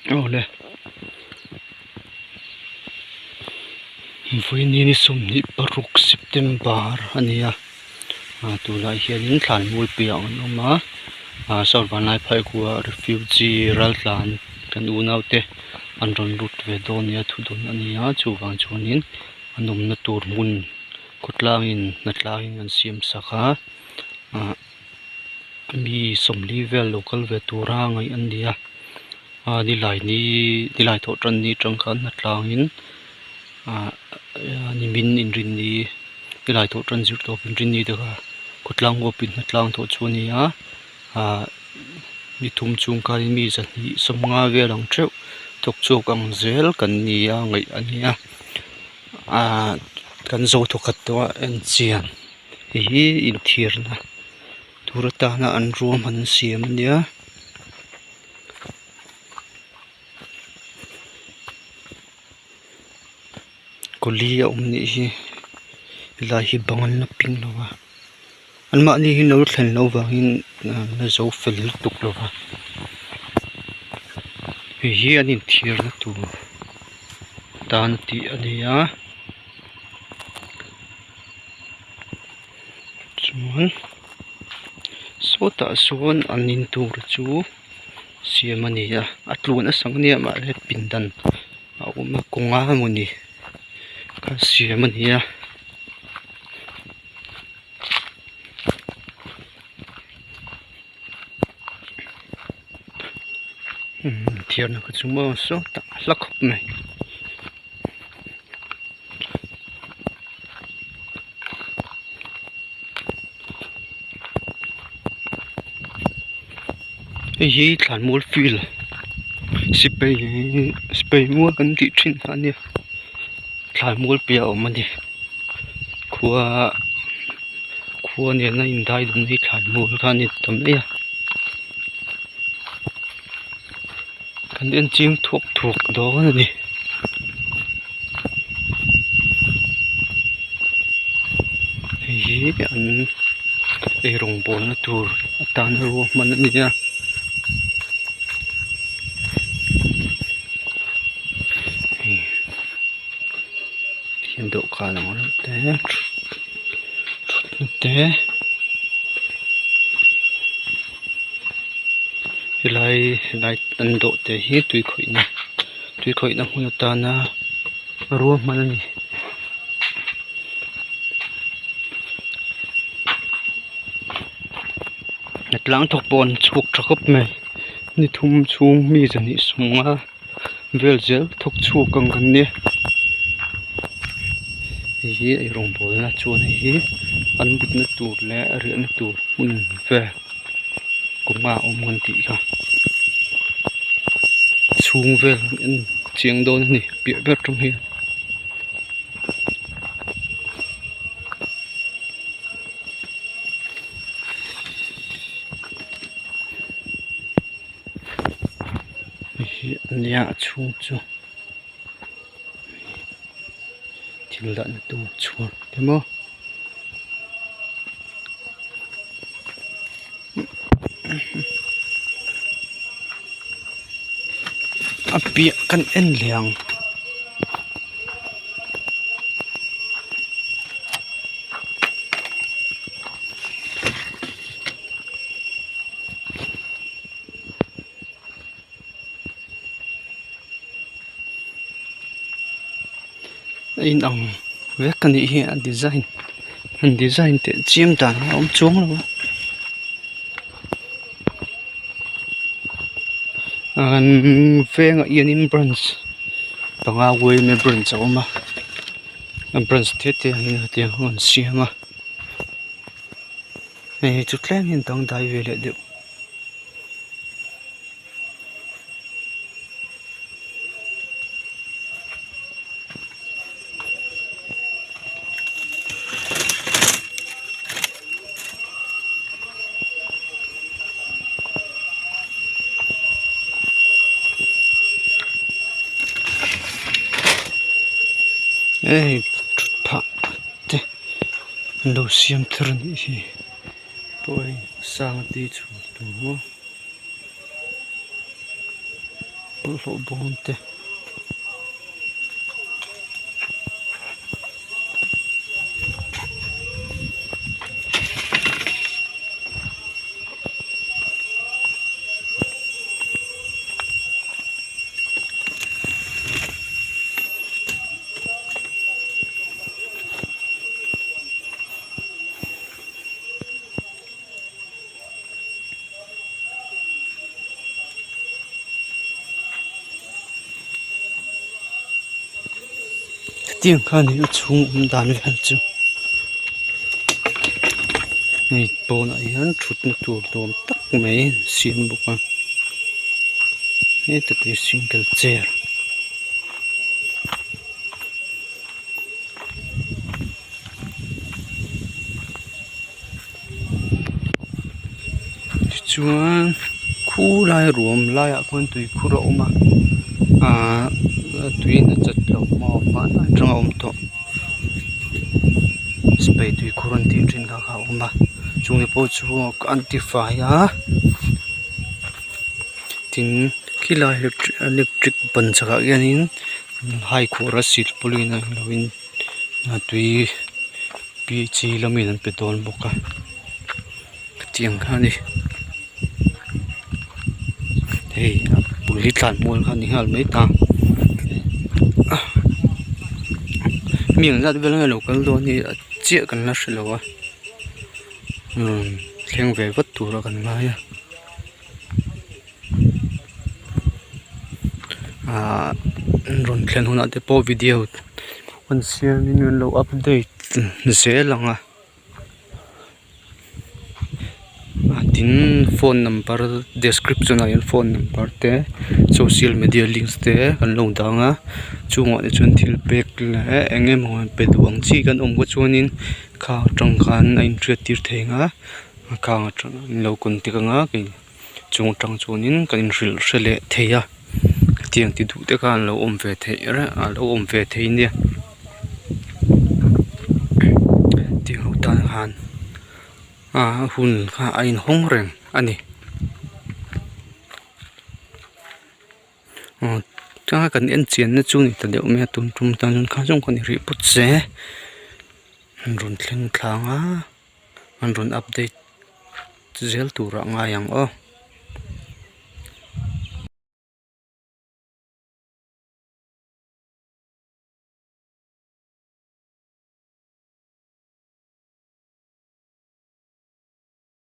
Ole vui ni somni paruk September ania tula hianin thlan mul piang noma sarvanai phai khuwa refugee raltlan kan unaute an ron lut ve donia thudun ania chuwang chuanin anumna tur mun khutlangin natlangin an siam saka mi somli vel local ve tura ngai an dia nilai tho tran ni tangkhan natlangin nimin inrin ni nilai tho tran zir to inrin ni daga khutlang go pin natlang tho chuania mi thum chung ka mi zani somnga velang theuh tok chuk ang zel kan nia ngai ania kan zo thokat to en chian hi in thirna turata na an ruam an siam nia kolia umni hi la hi bangal na ping lawa alma ni hi no thlen lo wangin na zo fel tuk lawa hi anin thir na tu tan ti ania chuan sota suan anin tur chu siam ania atlun a sang nia ma le pindan a uma konga muni ka siam ania thiar na ka chuma so ta lakhop mai hi thlan mul fil spei mu kan ti thin ania thlan mul pia omani khuwa ne na in dai dum ni thlan mul khan ni tam ya kan den chim thok do ni hi an rong bol na tur atan ro man ania do ka lang te hilai tan do te hi tui khoi na hmu ta na ro man ni natlang thok pon chuk thakop me ni thum chung mi zani sunga vel zel thok chuk kang kan ni hi ai rong bol na chuan hi an but na tur le ri na tur mun ve kuma omon ti ka chung vel in chiang don ni pi ber trong hi ania chung chu thil da na tu chuan temo apia kan en liang in ang ve kan hi a design te chim tan om chung lo an venga in branch panga wei me branch oma an branch te hin te on siama ei chu tlem hin tang dai vele de ei pa te ndo siam thran hi poi sang ti chu tu lo bon te tiếng khan hi chung dan vel chu nei pon ai han thut na tur tom tak mai sim buka he ta ti single chair chuan khu lai ruam lai a kon tui khu ro ma tui na chat lo ma pa na tang om to spay tui khuran tin trin kha kha oma chung po chu antify a tin khila electric ban chaka yanin hai khora sil pulina loin tui pi chi lamin an petol boka tiang khani hey puli tlan mol khani hal mai ta miếng ra bên ngoài local đó thì chia cần là sự lâu à khen về vất thủ là cần ngay rồi khen hôm nào để po video còn share nên lâu update dễ lắm à tin phone number description này phone number te social media links te kan lo danga chungo de chun thil pek le enge mo pe duang chi kan om ko chuanin kha tang khan a interest tir thenga kha tang lo kun ti kanga ki chung tang chunin kan ril rele theya tiang ti du te kan lo om ve the ra a lo om ve the in dia ti ho tan han hun kha ain hong reng ani cha kan en chen na chu ni ta deuh me tum tum tan kha jong kon ri put se run thleng thlanga an run update zel tu ra nga yang o